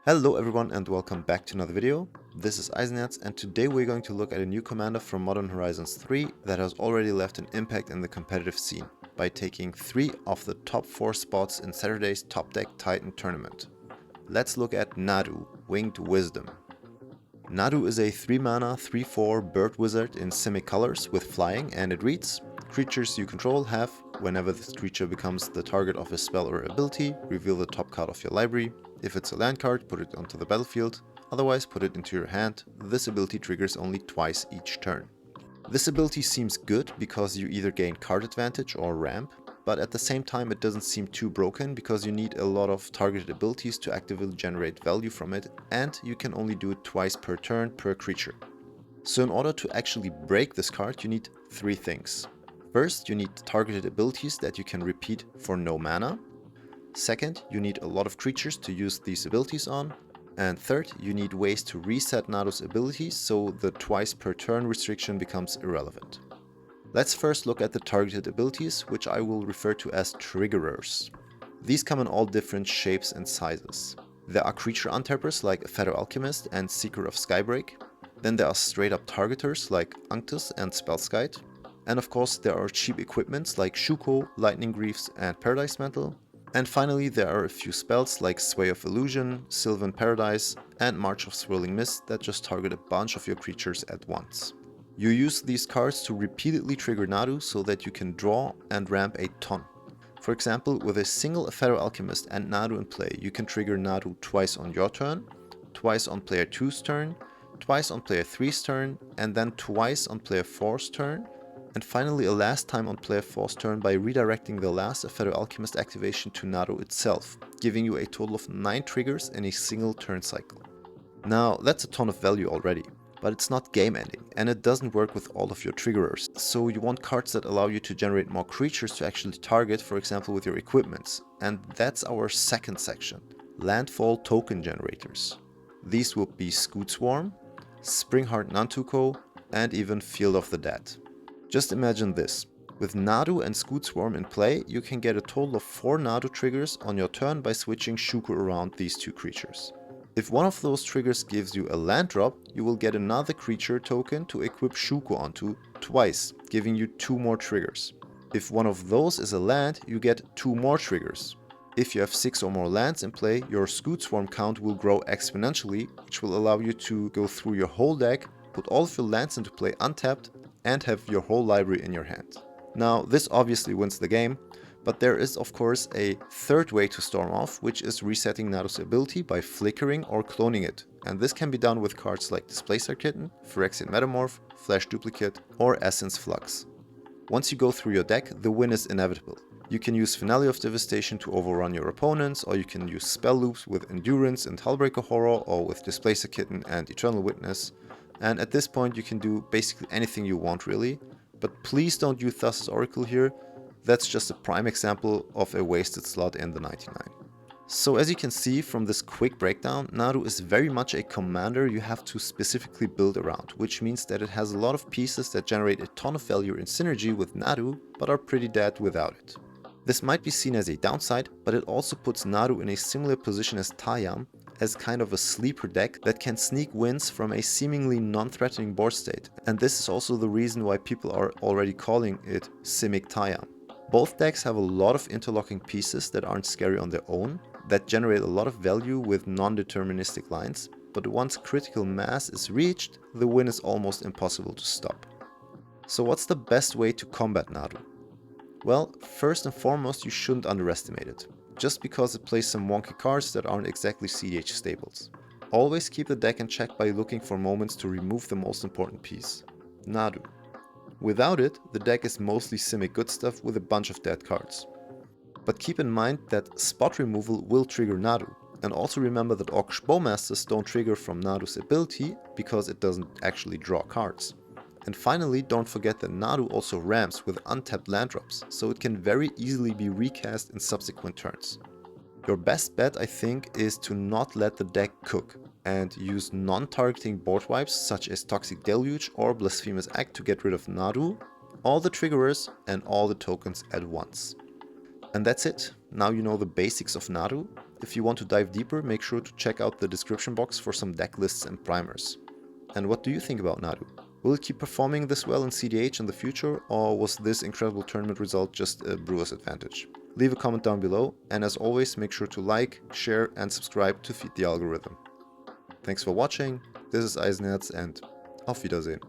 Hello everyone and welcome back to another video. This is Eisenherz and today we're going to look at a new commander from Modern Horizons 3 that has already left an impact in the competitive scene by taking 3 of the top 4 spots in Saturday's Top Deck Titan tournament. Let's look at Nadu, Winged Wisdom. Nadu is a 3-mana, 3/4 bird wizard in Simic colors with flying, and it reads: creatures you control have, whenever this creature becomes the target of a spell or ability, reveal the top card of your library. If it's a land card, put it onto the battlefield, otherwise put it into your hand. This ability triggers only twice each turn. This ability seems good because you either gain card advantage or ramp, but at the same time it doesn't seem too broken because you need a lot of targeted abilities to actively generate value from it, and you can only do it twice per turn per creature. So in order to actually break this card you need 3 things. First, you need targeted abilities that you can repeat for no mana. Second, you need a lot of creatures to use these abilities on. And third, you need ways to reset Nadu's abilities so the twice per turn restriction becomes irrelevant. Let's first look at the targeted abilities, which I will refer to as triggerers. These come in all different shapes and sizes. There are creature untappers like Feather Alchemist and Seeker of Skybreak. Then there are straight up targeters like Unctus and Spellskite. And of course there are cheap equipments like Shuko, Lightning Greaves and Paradise Mantle. And finally there are a few spells like Sway of Illusion, Sylvan Paradise and March of Swirling Mist that just target a bunch of your creatures at once. You use these cards to repeatedly trigger Nadu so that you can draw and ramp a ton. For example, with a single Feather Alchemist and Nadu in play, you can trigger Nadu twice on your turn, twice on player 2's turn, twice on player 3's turn, and then twice on player 4's turn, and finally a last time on player 4's turn by redirecting the last Feather Alchemist activation to Nadu itself, giving you a total of 9 triggers in a single turn cycle. Now that's a ton of value already, but it's not game ending, and it doesn't work with all of your triggerers, so you want cards that allow you to generate more creatures to actually target, for example with your equipments, and that's our second section, Landfall Token Generators. These would be Scoot Swarm, Springheart Nantuko, and even Field of the Dead. Just imagine this. With Nadu and Scoot Swarm in play, you can get a total of 4 Nadu triggers on your turn by switching Shuko around these 2 creatures. If one of those triggers gives you a land drop, you will get another creature token to equip Shuko onto twice, giving you 2 more triggers. If one of those is a land, you get 2 more triggers. If you have 6 or more lands in play, your Scoot Swarm count will grow exponentially, which will allow you to go through your whole deck, put all of your lands into play untapped, and have your whole library in your hand. Now this obviously wins the game, but there is of course a third way to storm off, which is resetting Nadu's ability by flickering or cloning it, and this can be done with cards like Displacer Kitten, Phyrexian Metamorph, Flash Duplicate or Essence Flux. Once you go through your deck, the win is inevitable. You can use Finale of Devastation to overrun your opponents, or you can use spell loops with Endurance and Hullbreaker Horror, or with Displacer Kitten and Eternal Witness. And at this point you can do basically anything you want really, but please don't use Thassa's Oracle here. That's just a prime example of a wasted slot in the 99. So as you can see from this quick breakdown, Nadu is very much a commander you have to specifically build around, which means that it has a lot of pieces that generate a ton of value in synergy with Nadu, but are pretty dead without it. This might be seen as a downside, but it also puts Nadu in a similar position as Tayam, as kind of a sleeper deck that can sneak wins from a seemingly non-threatening board state, and this is also the reason why people are already calling it Simic Tayam. Both decks have a lot of interlocking pieces that aren't scary on their own, that generate a lot of value with non-deterministic lines, but once critical mass is reached, the win is almost impossible to stop. So what's the best way to combat Nadu? Well, first and foremost you shouldn't underestimate it, just because it plays some wonky cards that aren't exactly cEDH staples. Always keep the deck in check by looking for moments to remove the most important piece, Nadu. Without it, the deck is mostly Simic good stuff with a bunch of dead cards. But keep in mind that spot removal will trigger Nadu, and also remember that Orcish Bowmasters don't trigger from Nadu's ability because it doesn't actually draw cards. And finally, don't forget that Nadu also ramps with untapped land drops, so it can very easily be recast in subsequent turns. Your best bet, I think, is to not let the deck cook, and use non-targeting board wipes such as Toxic Deluge or Blasphemous Act to get rid of Nadu, all the triggerers and all the tokens at once. And that's it. Now you know the basics of Nadu. If you want to dive deeper, make sure to check out the description box for some deck lists and primers. And what do you think about Nadu? Will it keep performing this well in cEDH in the future, or was this incredible tournament result just a brewer's advantage? Leave a comment down below, and as always, make sure to like, share and subscribe to feed the algorithm. Thanks for watching, this is Eisenherz and auf Wiedersehen.